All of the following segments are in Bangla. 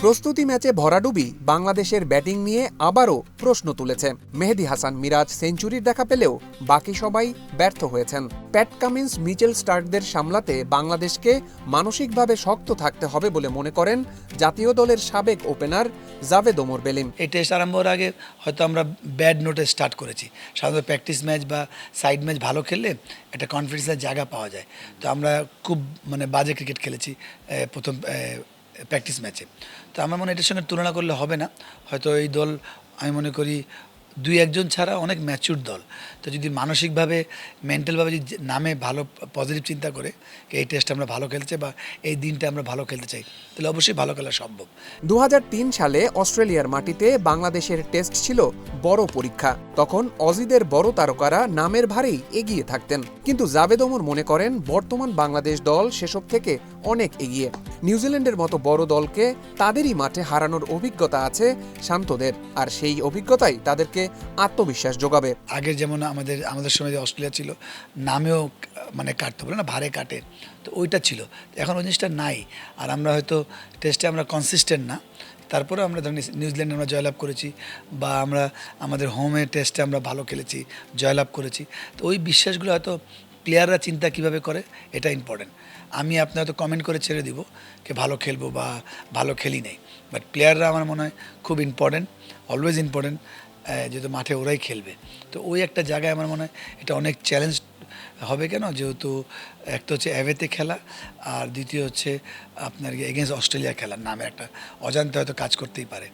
প্রস্তুতি ম্যাচে ভরাডুবি বাংলাদেশের ব্যাটিং নিয়ে আবারও প্রশ্ন তুলেছে। মেহেদী হাসান মিরাজ সেঞ্চুরির দেখা পেলেও বাকি সবাই ব্যর্থ হয়েছেন। প্যাট কামিন্স মিচেল স্টার্কদের সামলাতে বাংলাদেশকে মানসিকভাবে শক্ত থাকতে হবে বলে মনে করেন জাতীয় দলের সাবেক ওপেনার জাভেদ ওমর বেলিম। এই টেস্ট আরম্ভ হওয়ার আগে হয়তো আমরা ব্যাড নোটে স্টার্ট করেছি। সাধারণত প্র্যাকটিস ম্যাচ বা সাইড ম্যাচ ভালো খেললে একটা কনফিডেন্সের জায়গা পাওয়া যায়। তো আমরা খুব বাজে ক্রিকেট খেলেছি প্রথম প্র্যাকটিস ম্যাচে। তো আমার মনে হয় এটার সঙ্গে তুলনা করলে হবে না। হয়তো এই দল আমি মনে করি 2-1 ছাড়া অনেক ম্যাচিউর দল। তো যদি মানসিকভাবে মেন্টালভাবে যদি নামে ভালো পজিটিভ চিন্তা করে এই টেস্টটা আমরা ভালো খেলছে বা এই দিনটা আমরা ভালো খেলতে চাই, তাহলে অবশ্যই ভালো খেলা সম্ভব। 2003 সালে অস্ট্রেলিয়ার মাটিতে বাংলাদেশের টেস্ট ছিল বড় পরীক্ষা। তখন অজিদের বড় তারকারা নামের ভারেই এগিয়ে থাকতেন, কিন্তু জাভেদ ওমর মনে করেন বর্তমান বাংলাদেশ দল সেসব থেকে অনেক এগিয়ে। নিউজিল্যান্ডের মতো বড় দলকে তাদেরই মাঠে হারানোর অভিজ্ঞতা আছে শান্তদের, আর সেই অভিজ্ঞতাই তাদেরকে আত্মবিশ্বাস যোগাবে। আগের যেমন আমাদের সময় যে অস্ট্রেলিয়া ছিল, নামেও কাটতে বলে না, ভারে কাটে, তো ওইটা ছিল। এখন ওই জিনিসটা নাই। আর আমরা হয়তো টেস্টে আমরা কনসিস্টেন্ট না, তারপরে আমরা ধরেন নিউজিল্যান্ডে আমরা জয়লাভ করেছি, বা আমরা আমাদের হোমে টেস্টে আমরা ভালো খেলেছি, জয়লাভ করেছি। তো ওই বিশ্বাসগুলো হয়তো প্লেয়াররা চিন্তা কীভাবে করে, এটা ইম্পর্টেন্ট। আমি আপনি হয়তো কমেন্ট করে ছেড়ে দিব যে ভালো খেলবো বা ভালো খেলি নেই, বাট প্লেয়াররা আমার মনে হয় খুব ইম্পর্টেন্ট, অলওয়েজ ইম্পর্টেন্ট, যেহেতু মাঠে ওরাই খেলবে। তো ওই একটা জায়গায় আমার মনে হয় এটা অনেক চ্যালেঞ্জ হবে। কেন? যেহেতু একটা হচ্ছে অ্যাওয়েতে খেলা, আর দ্বিতীয় হচ্ছে আপনার এগেনস্ট অস্ট্রেলিয়া খেলার নামে একটা অজান্তে হয়তো কাজ করতেই পারে।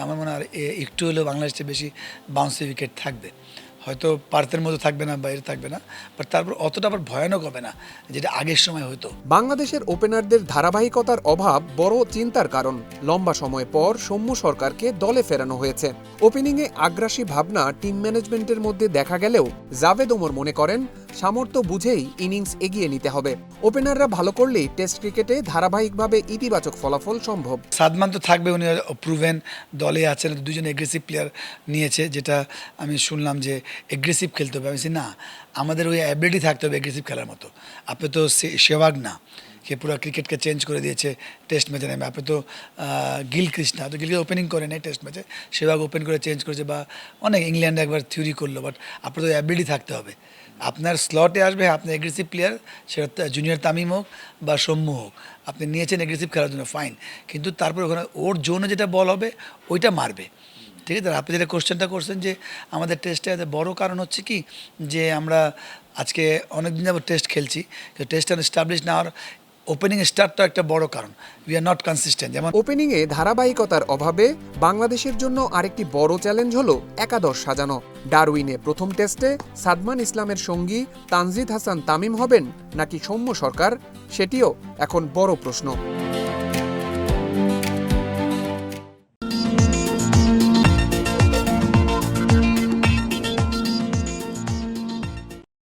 আমার মনে হয় একটু হলেও বাংলাদেশের বেশি বাউন্সি উইকেট থাকবে। হয়তো পার্থের মতো থাকবে না, বাইরে থাকবে না, বাট তারপর অতটা আবার ভয়ানক হবে না যেটা আগের সময় হতো। বাংলাদেশের ওপেনারদের ধারাবাহিকতার অভাব বড় চিন্তার কারণ। লম্বা সময় পর সৌম্য সরকারকে দলে ফেরানো হয়েছে। ওপেনিংয়ে আগ্রাসী ভাবনা টিম ম্যানেজমেন্টের মধ্যে দেখা গেলেও জাভেদ ওমর মনে করেন সামর্থ্য বুঝেই ইনিংস এগিয়ে নিতে হবে। ওপেনাররা ভালো করলেই টেস্ট ক্রিকেটে ধারাবাহিকভাবে ইতিবাচক ফলাফল সম্ভব। সাদমান তো থাকবে, উনি প্রুভেন দলে আছেন, দুজন এগ্রেসিভ প্লেয়ার নিয়েছে, যেটা আমি শুনলাম যে এগ্রেসিভ খেলতে হবে। আমি না, আমাদের ওই অ্যাবিলিটি থাকতে হবে এগ্রেসিভ খেলার মতো। আপনি তো সেহবাগ না, কে পুরো ক্রিকেটকে চেঞ্জ করে দিয়েছে টেস্ট ম্যাচে নেমে। আপনি তো গিলক্রিস্ট না, তো গিলকে ওপেনিং করে নেই টেস্ট ম্যাচে, সেহবাগ ওপেন করে চেঞ্জ করেছে, বা অনেক ইংল্যান্ডে একবার থিওরি করলো। বাট আপনার তো অ্যাবিলিটি থাকতে হবে। আপনার স্লটে আসবে আপনার এগ্রেসিভ প্লেয়ার, সেটা জুনিয়র তামিম হোক বা সৌম্য হোক, আপনি নিয়েছেন এগ্রেসিভ খেলার জন্য, ফাইন, কিন্তু তারপর ওখানে ওর জোনে যেটা বল হবে ওইটা মারবে। ঠিক আছে? আপনি যেটা কোশ্চেনটা করছেন যে আমাদের টেস্টে বড় কারণ হচ্ছে কি, যে আমরা আজকে অনেক দিন যাবত টেস্ট খেলছি, কিন্তু টেস্ট এস্টাবলিশ না হওয়ার ওপেনিং স্টার্টটা একটা বড় কারণ। We are not consistent. যেমন ওপেনিংয়ে ধারাবাহিকতার অভাবে বাংলাদেশের জন্য আরেকটি বড় চ্যালেঞ্জ হলো একাদশ সাজানো। ডারউইনে প্রথম টেস্টে সাদমান ইসলামের সঙ্গী তানজিদ হাসান তামিম হবেন নাকি সৌম্য সরকার, সেটিও এখন বড় প্রশ্ন।